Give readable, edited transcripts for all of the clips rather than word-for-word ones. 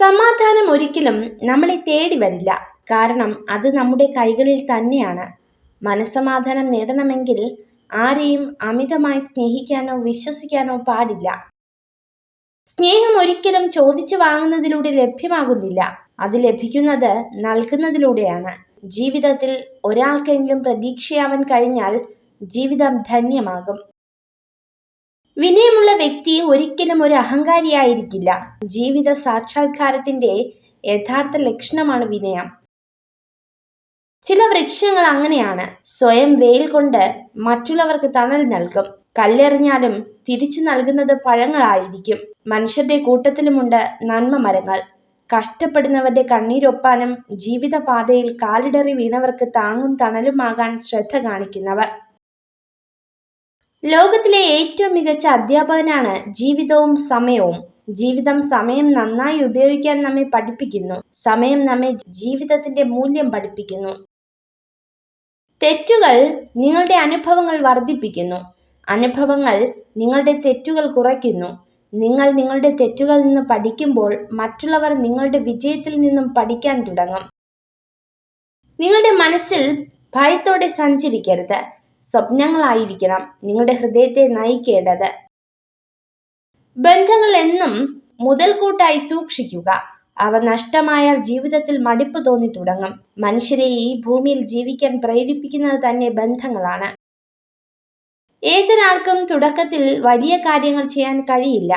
സമാധാനം ഒരിക്കലും നമ്മളെ തേടി വരില്ല. കാരണം അത് നമ്മുടെ കൈകളിൽ തന്നെയാണ്. മനസ്സമാധാനം നേടണമെങ്കിൽ ആരെയും അമിതമായി സ്നേഹിക്കാനോ വിശ്വസിക്കാനോ പാടില്ല. സ്നേഹം ഒരിക്കലും ചോദിച്ചു വാങ്ങുന്നതിലൂടെ ലഭ്യമാകുന്നില്ല. അത് ലഭിക്കുന്നത് നൽകുന്നതിലൂടെയാണ്. ജീവിതത്തിൽ ഒരാൾക്കെങ്കിലും പ്രതീക്ഷയാവാൻ കഴിഞ്ഞാൽ ജീവിതം ധന്യമാകും. വിനയമുള്ള വ്യക്തി ഒരിക്കലും ഒരു അഹങ്കാരിയായിരിക്കില്ല. ജീവിത സാക്ഷാത്കാരത്തിന്റെ യഥാർത്ഥ ലക്ഷണമാണ് വിനയം. ചില വൃക്ഷങ്ങൾ അങ്ങനെയാണ്. സ്വയം വെയിൽ കൊണ്ട് മറ്റുള്ളവർക്ക് തണൽ നൽകും. കല്ലെറിഞ്ഞാലും തിരിച്ചു നൽകുന്നത് പഴങ്ങളായിരിക്കും. മനുഷ്യരുടെ കൂട്ടത്തിലുമുണ്ട് നന്മ മരങ്ങൾ. കഷ്ടപ്പെടുന്നവരുടെ കണ്ണീരൊപ്പാനും ജീവിതപാതയിൽ കാലിടറി വീണവർക്ക് താങ്ങും തണലുമാകാൻ ശ്രദ്ധ കാണിക്കുന്നവർ. ലോകത്തിലെ ഏറ്റവും മികച്ച അധ്യാപകനാണ് ജീവിതവും സമയവും. ജീവിതം സമയം നന്നായി ഉപയോഗിക്കാൻ നമ്മെ പഠിപ്പിക്കുന്നു. സമയം നമ്മെ ജീവിതത്തിന്റെ മൂല്യം പഠിപ്പിക്കുന്നു. തെറ്റുകൾ നിങ്ങളുടെ അനുഭവങ്ങൾ വർദ്ധിപ്പിക്കുന്നു. അനുഭവങ്ങൾ നിങ്ങളുടെ തെറ്റുകൾ കുറയ്ക്കുന്നു. നിങ്ങൾ നിങ്ങളുടെ തെറ്റുകളിൽ നിന്ന് പഠിക്കുമ്പോൾ മറ്റുള്ളവർ നിങ്ങളുടെ വിജയത്തിൽ നിന്നും പഠിക്കാൻ തുടങ്ങും. നിങ്ങളുടെ മനസ്സിൽ ഭയത്തോടെ സഞ്ചരിക്കരുത്. സ്വപ്നങ്ങളായിരിക്കണം നിങ്ങളുടെ ഹൃദയത്തെ നയിക്കേണ്ടത്. ബന്ധങ്ങൾ എന്നും മുതൽക്കൂട്ടായി സൂക്ഷിക്കുക. അവ നഷ്ടമായാൽ ജീവിതത്തിൽ മടുപ്പ് തോന്നി തുടങ്ങും. മനുഷ്യരെ ഈ ഭൂമിയിൽ ജീവിക്കാൻ പ്രേരിപ്പിക്കുന്നത് തന്നെ ബന്ധങ്ങളാണ്. ഏതൊരാൾക്കും തുടക്കത്തിൽ വലിയ കാര്യങ്ങൾ ചെയ്യാൻ കഴിയില്ല.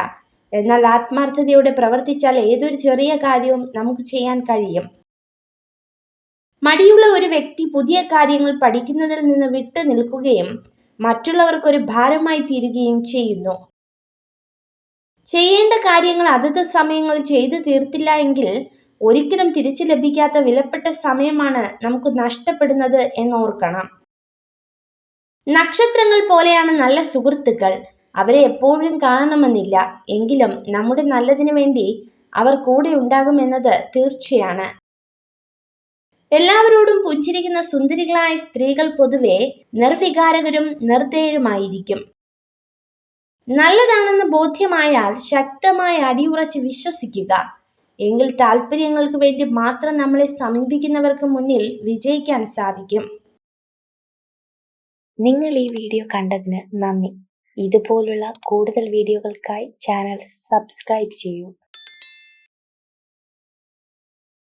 എന്നാൽ ആത്മാർത്ഥതയോടെ പ്രവർത്തിച്ചാൽ ഏതൊരു ചെറിയ കാര്യവും നമുക്ക് ചെയ്യാൻ കഴിയും. മടിയുള്ള ഒരു വ്യക്തി പുതിയ കാര്യങ്ങൾ പഠിക്കുന്നതിൽ നിന്ന് വിട്ടു നിൽക്കുകയും മറ്റുള്ളവർക്കൊരു ഭാരമായി തീരുകയും ചെയ്യുന്നു. ചെയ്യേണ്ട കാര്യങ്ങൾ അതത് സമയങ്ങളിൽ ചെയ്തു തീർത്തില്ല എങ്കിൽ ഒരിക്കലും തിരിച്ചു ലഭിക്കാത്ത വിലപ്പെട്ട സമയമാണ് നമുക്ക് നഷ്ടപ്പെടുന്നത് എന്നോർക്കണം. നക്ഷത്രങ്ങൾ പോലെയാണ് നല്ല സുഹൃത്തുക്കൾ. അവരെ എപ്പോഴും കാണണമെന്നില്ല. എങ്കിലും നമ്മുടെ നല്ലതിനു വേണ്ടി അവർ കൂടെ ഉണ്ടാകുമെന്നത് തീർച്ചയാണ്. എല്ലാവരോടും പുഞ്ചിരിക്കുന്ന സുന്ദരികളായ സ്ത്രീകൾ പൊതുവെ നിർവികാരകരും നിർദ്ദയരുമായിരിക്കും. നല്ലതാണെന്ന് ബോധ്യമായാൽ ശക്തമായി അടിയുറച്ച് വിശ്വസിക്കുക. എങ്കിൽ താല്പര്യങ്ങൾക്ക് വേണ്ടി മാത്രം നമ്മളെ സമീപിക്കുന്നവർക്ക് മുന്നിൽ വിജയിക്കാൻ സാധിക്കും. നിങ്ങൾ ഈ വീഡിയോ കണ്ടതിന് നന്ദി. ഇതുപോലുള്ള കൂടുതൽ വീഡിയോകൾക്കായി ചാനൽ സബ്സ്ക്രൈബ് ചെയ്യൂ.